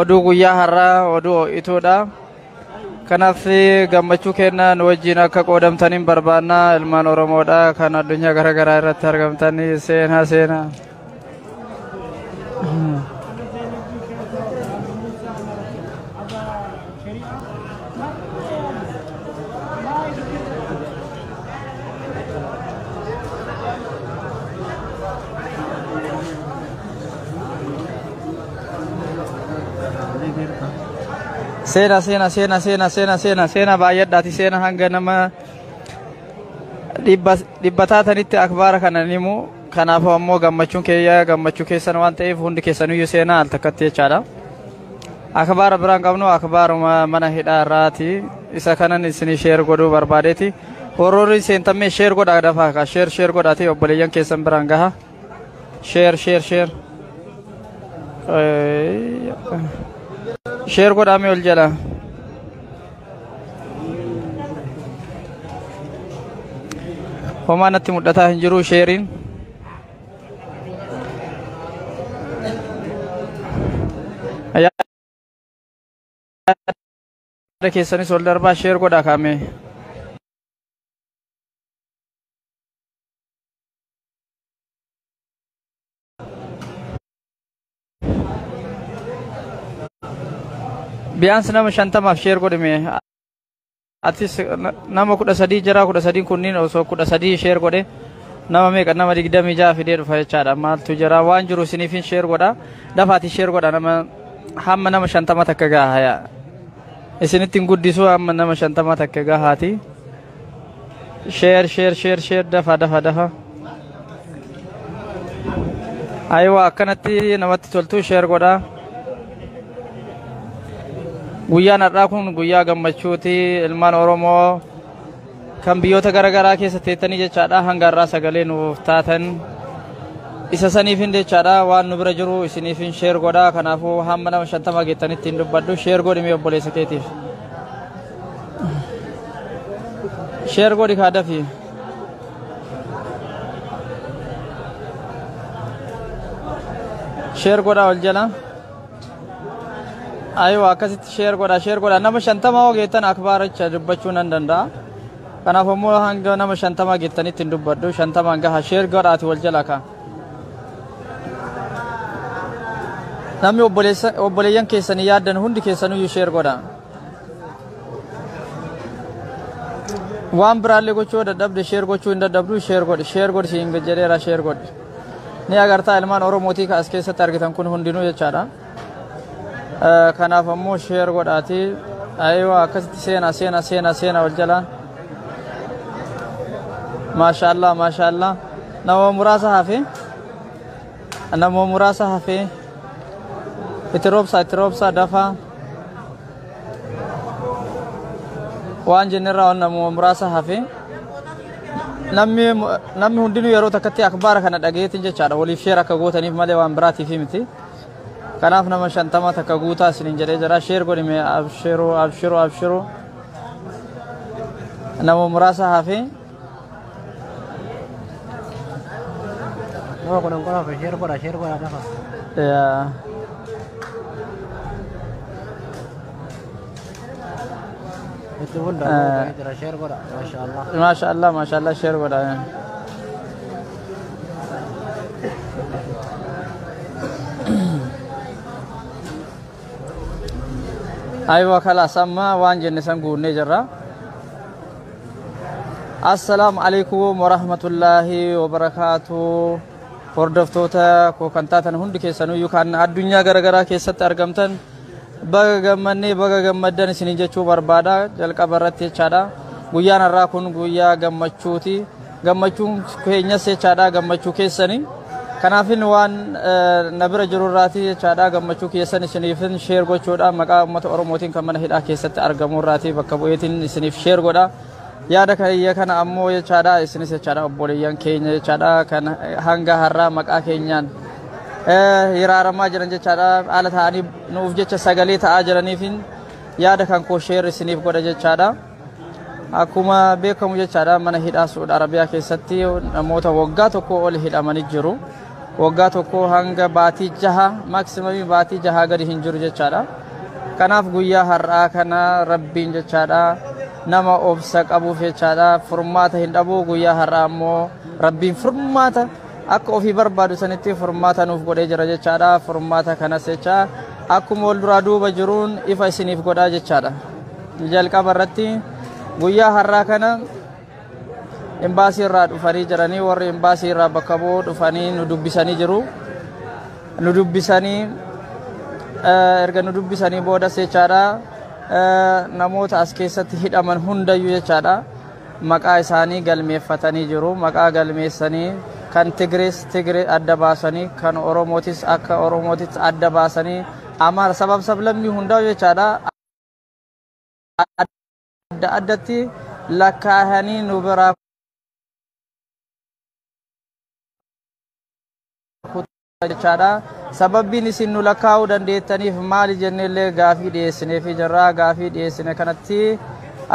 oduu guyyaa har'aa oduu ituudha. Kanaaf gammachuu kennaan wajjin akka qoodamtaniin barbaannaa ilmaan Oromoodha kan addunyaa garaagaraa irratti argamtanii seenaa. Sena baay'adhaati sena hanga nama dhibbataa tanitti akbaara kana nimu kanaafuu ammoo gammachuun gammachuu keessan waan ta'eef hundi keessaniyyuu seenaa al takkatti jechaadha. Akbaara biraan qabnu akbaaruma mana hidhaa irraati isa kanan isin sheer godhuu barbaadeeti warroonni seentamee sheer godhaa dafaa ka sheer godhaati obboleeyyan keessan biraan gaha sheer godhaame ol jala homaa natti mul'ataa hin jiru sheeriin yaada keessanis ol darbaa sheer godhaa kaame biyaansi nama 50 sheer godhime atis nama 13 jira 13 kunniin osoo 13 sheer godhe nama meeqa nama 26 fidee dhufa jechaadha maaltu jira waan jiru isiniifin sheer godha dafaati sheer godha nama hamma nama 50 takka gaha isinittiin guddisu hamma nama 50 takka gahaati sheer dafa aywa akkanatti namatti toltu sheer godha. Guyyaan har'aa kun guyyaa gammachuuti ilmaan Oromoo kan biyyoota garaagaraa keessa teettanii jechaadha hanga har'aa sagalee nuuf taatan isa saniifin jechaadha waan nu bira jiru isiniifin sheer godhaa kanaafuu hamma nama 50 geettanitti hin dubbadhu sheer godhimi obboleessa keetiif sheer godhi kaadafi sheer godhaa ol jala aywa akkasitti sheer godha nama 50 geettan akbaaricha dubbachuu nan danda'a kanaaf ammoo hanga nama 50 geettanitti hin dubbadhu 50 gaha sheer godhaati wal jala ka namni obboleeyyan keessanii yaaddan hundi keessaniyyuu sheer godha waan biraallee gochuu dadhabde sheer gochuu hin dadhabdu sheer godhi siin jedheera sheer godhi ni agartaa ilmaan Oromootii ka as keessatti argitan kun hundinuu jechaadha. Kanaaf ammoo sheer godhaati aywa akkasitti seena wal jala maashaallah nama muraasa hafe itti roobsa dafa waan jennerraa nama muraasa hafe namni hundinuu yeroo takkatti akbaara kana dhageetin jechaadha waliif sheer akka gootaniif malee waan biraatiif miti kanaaf nama 50 takka guutaa isinin jedhee jira sheer godhime abshiru nama muraasa hafe nama kun sheer godha dafa itu bunda sheer godha maashaallah sheer godha aywa kala sama waan jenne san guunne jirra assalamu alaykum warahmatullahi wabarakatuh hordoftoota kokantaatan hundi keessanuu kan addunyaa garaagaraa keessatti argamtan baga gammaddan isin jechuu barbaada jalqaba irratti jechaadha guyyaan har'aa kun guyyaa gammachuuti gammachuun keenyas jechaadha gammachuu keessanii kanaafin waan nabira jirurraati jechaadha gammachuu keessan isiniifin sheer gochuudha maqaa uummata Oromootiin kan mana hidhaa keessatti argamurraati bakka bu'eetiin isiniif sheer godha yaada kayya kana ammoo jechaadha isinis jechaadha obboleeyyan keenya jechaadha kan hanga har'aa maqaa keenyaan hiraaramaa jiran jechaadha ala ta'anii nuuf jecha sagalee ta'aa jiraniifin yaada kan koo sheer isiniif godha jechaadha akkuma beekamu jechaadha mana hidhaa Saudi Arabiyaa keessatti namoota waggaa tokko ol hidhamanii jiru waggaa tokko hanga baatii jaha maksimamii baatii jaha gadi hin jiru jechaadha. Kanaaf guyyaa har'aa kana rabbiin jechaadha nama obsa qabuuf jechaadha furmaata hin dhabu. Guyyaa har'aa ammoo rabbiin furmaata akka ofii barbaadu sanitti furmaata nuuf godhee jira jechaadha. Furmaata kanas jecha akkuma wal duraa duuba jiruun ifa isiniif godhaa jechaadha. Jalqaba irratti guyyaa har'aa kana embaasii irraa dhufanii jiranii warri embaasii irraa bakka bu'uu dhufanii nu dubbisanii jiru. Nu dubbisanii erga nu dubbisanii booda jechaadha namoota as keessatti hidhaman hundayyuu jechaadha maqaa isaanii galmeeffatanii jiru. Maqaa galmeessanii kan Tigrees Tigree adda baasanii kan Oromootis akka Oromootis adda baasanii Amaara sabab sablammii hundaa jechaadha adda addatti lakkaa'anii nu biraa jechaadha. Sababbiin isin nu lakkaa'uu dandeettaniif maali jenneellee gaafii dhiyeessineef jirra. Gaafii dhiyeessine kanatti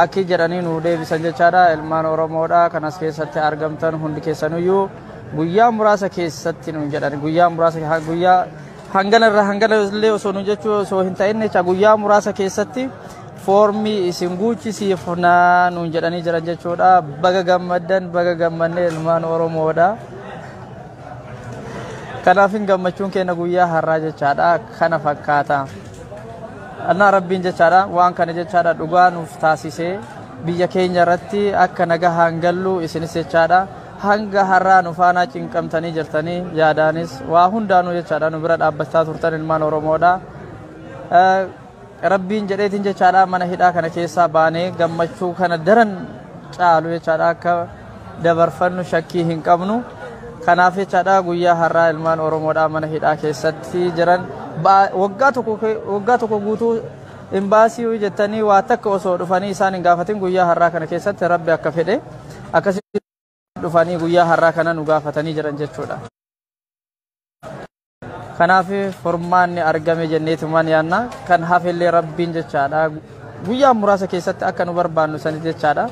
akki jedhanii nu deebisan jechaadha. Ilmaan Oromoodha kan as keessatti argamtan hundi keessanuyyuu guyyaa muraasa keessatti nu jedhan guyyaa muraasa guyyaa hangana irraa hangana illee osoo nu jechuu osoo hin ta'in jecha guyyaa muraasa keessatti foormii isin guuchisiifnaa nu jedhanii jiran jechuudha. Baga gammaddan baga gammannee ilmaan Oromoodha. Kanaafin gammachuun keenya guyyaa har'aa jechaadha kana fakkaata. Anna rabbiin jechaadha waan kana jechaadha dhugaa nuuf taasisee biyya keenya irratti akka nagahaan gallu isinis jechaadha hanga har'aa nu faana cinqamtanii jirtanii yaadaanis waa hundaanuu jechaadha nu bira dhaabbataa turtan ilmaan Oromoodha. Rabbiin jedheetiin jechaadha mana hidhaa kana keessaa baanee gammachuu kana daran caalu jechaadha akka dabarfannu shakkii hin qabnu. Kanaaf jechaadha guyyaa har'aa ilmaan Oromoodha mana hidhaa keessatti jiran waggaa tokko guutuu embaasii jettanii waa takka osoo dhufanii isaan hin gaafatin guyyaa har'aa kana keessatti rabbi akka fedhe akkasitti dhufanii guyyaa har'aa kana nu gaafatanii jiran jechuudha. Kanaaf furmaanni argame jenneetumaan yaanna kan hafellee rabbiin jechaadha guyyaa muraasa keessatti akka nu barbaannu sanit jechaadha.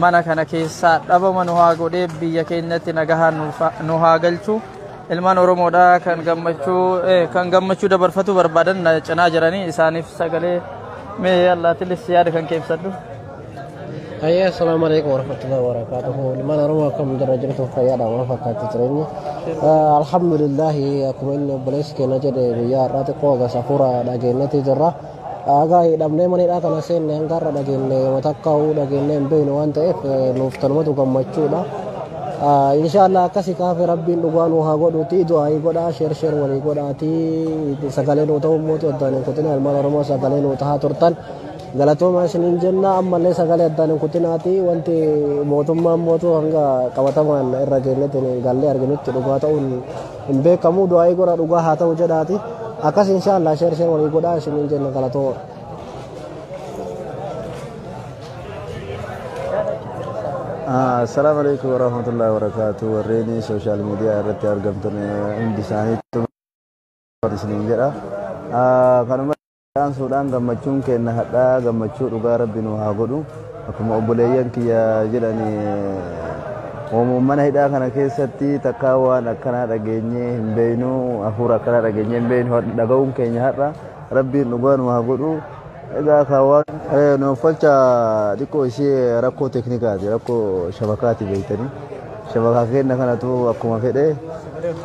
Mana kana keessaa dhabama nu haa godhee biyya keenyatti nagahaan nu haa galchu. Ilmaan Oromoodha kan gammachuu dabarfatu barbaadan cinaa jiranii isaaniif sagalee mee Allaatilis yaada kan keebsadhu. Assalamu alaikum warahmatullahi wabarakatuh. Ilmaan Oromoo akkam jirtu fayyaadha waan fakkaatu jireenya. Alhamdulillah akkuma inni obboleessi keenya jedhe guyyaa har'aa xiqqoo safuura dhageenyetti jirra. Aga hidhamnee manidha kana seenne hangarra dhageenne matakkaa'uu dhageenne hin beekne waan ta'eef nuuf tanumatu gammachuudha. Inshallah akkasi kaafe rabbiin dhugaa nu haa godhuuti du'aa godhaa sheer walii godhaati sagalee nu ta'uu mootii addaan hin kutina ilmaan Oromoo sagalee nu tahaa turtan galatooma isiniin jenna ammallee sagalee addaan hin kutinaati wanti mootummaan mootuu hanga qabatamaan irra geenyetiin gallee arginutti dhugaa ta'uun hin beekamu du'aa godhaa dhugaa haa ta'u jedhaati. Akas inshallah sheer walii godhaa isiniin jenna galatooma. Assalamu alaikum warahmatullahi wabarakatuh. Warreen social media irratti argamtan hundi isaaniitu isiniin jedha. Kanuma suudhaan gammachuun keenya hadhaa gammachuu dhugaa rabbi nu haa godhu. Akkuma obboleeyyan kiyya jedhani mana hidhaa kana keessatti takkaa waan akkanaa dhageenyee hin beeknu hafuura akkanaa dhageenyee hin beeknu dhaga'uun keenya har'a rabbiin dhugaa nu haa godhu. Egaa kaawwan nuuf falcha xiqqoo ishee rakkoo teeknikaati rakkoo shabakaati beektanii shabakaa keenya kanatu akkuma fedhe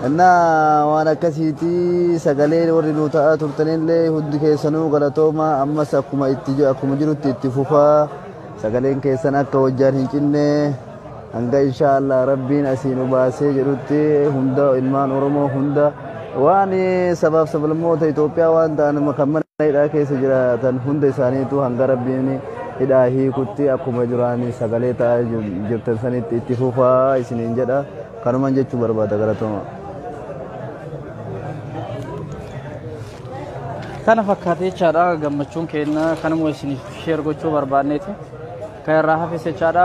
innaa waan akkasiiti sagalee warri nu ta'aa turtanillee hundi keessanuu galatooma ammas akkuma jirutti itti fufaa sagaleen keessan akka wajjaan hin cinne hanga inshaallah rabbiin asiin nu baasee jedhutti hunda ilmaan Oromoo hunda waan sabab sablammoota Itoophiyaa waan ta'an kan mana hidhaa keessa jiraatan hunda isaaniitu hanga rabbiin hidhaa hiikutti akkuma jiraanii sagalee ta'aa jirtan sanitti itti fufaa isiniin jedha kanumaan jechuu barbaada galatooma. Kana fakkaatee jechaadha gammachuun keenya kanuma isiniif sheer gochuu barbaanneeti kan irraa hafes jechaadha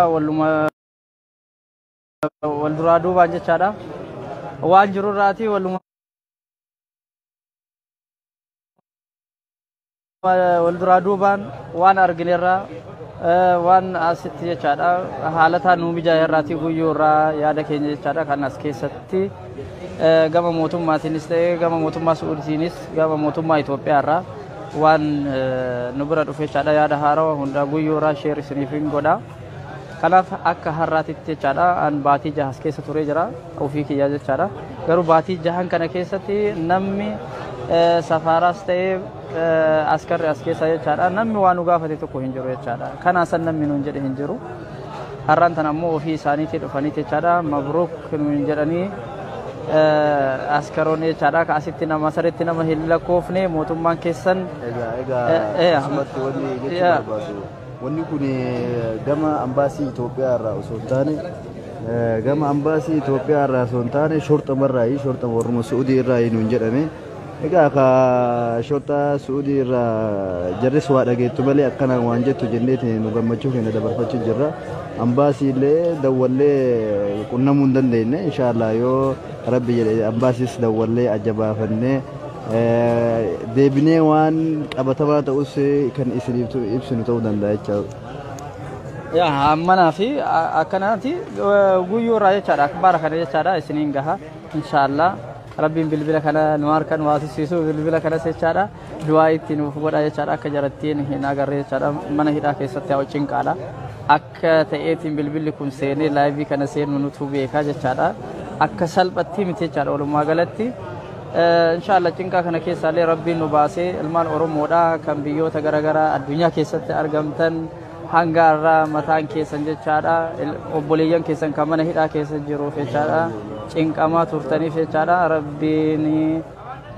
wal duraa duubaan jechaadha waan jiru irraati wal duraa duubaan waan argineerraa waan asitti jechaadha haalata nu mijaa'e irraati guyyuu irraa yaada keenya jechaadha kan as keessatti gama mootummaatiinis ta'ee gama mootummaa Suudiitiinis gama mootummaa Itoophiyaa irraa waan nu bira dhufe jechaadha yaada haarawaa hunda guyyuu irraa sheer isiniif hin godha. Kanaaf akka har'aatitti jechaadha an baatii jahas keessa turee jira ofii kiyyaa jechaadha garuu baatii jahan kana keessatti namni safaaraas ta'ee askarri as keessa jechaadha namni waan nu gaafate tokko hin jiru jechaadha kana san namni nuun jedhe hin jiru har'aan tan ammoo ofii isaaniitii dhufanii jechaadha mabruuk nuun jedhanii askaroonni jechaadha ka asitti nama saritti nama hin lakkoofne mootummaan keessan wanni kun gama ambaasii Itoophiyaa irraa osoo hin taane gama ambaasii Itoophiyaa irraa osoo hin taane shorxa marraayi shorxa warruma Suudii irraa nuun jedhame egaa ka shorxa Suudii irraa jarris waa dhageettu malee akkana waan jettu jenneeti nu gammachuu keenya dabarfachuu jirra ambaasii illee dawwallee qunnamuu hin dandeenye inshaallah yoo rabbi jedhe ambaasiis dawwallee ajjabaafannee deebinee waan qabatamaa ta'us kan isiniif ibsinu ta'uu danda'a jechuudha. Yaa ammanaa fi akkanaati guyyuu irraa jechaadha akbaara kana jechaadha isiniin gaha inshaallah rabbiin bilbila kana nu harkan waasisiisu bilbila kana jechaadha du'aa itti nuuf godha jechaadha akka jarattiin hin agarre jechaadha mana hidhaa keessatti haa cinqaadha akka ta'eetiin bilbilli kun seenee laayivii kana seenu nutu beekaa jechaadha akka salphatti miti jechaadha walumaa galatti. Inshaallah cinqaa kana keessaallee rabbiin nu baasee ilmaan Oromoodha kan biyyoota garaagaraa addunyaa keessatti argamtan hanga irraa mataan keessan jechaadha obboleeyyan keessan kan mana hidhaa keessa jiruuf jechaadha cinqamaa turtaniif jechaadha rabbiin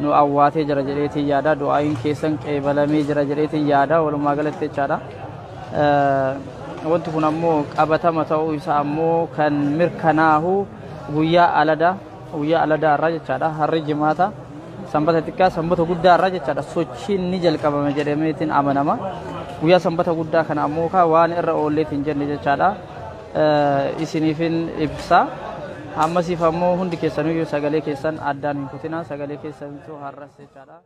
nu awwaatee jira jedheetiin yaada du'aayin keessan qeebalamee jira jedheetiin yaada walumaa galatti jechaadha wanti kun ammoo qabatama ta'uu isaa ammoo kan mirkanaahu guyyaa aladaa irraa jechaadha harri jimaata sanbata xiqqaa sanbata guddaa irraa jechaadha sochiin ni jalqabame jedhameetiin amanama guyyaa sanbata guddaa kana ammoo waan irra oolleetiin jenne jechaadha isiniifin ibsa ammasiif ammoo hundi keessaniyyuu sagalee keessan addaan hin kutina sagalee keessanitu har'as jechaadha.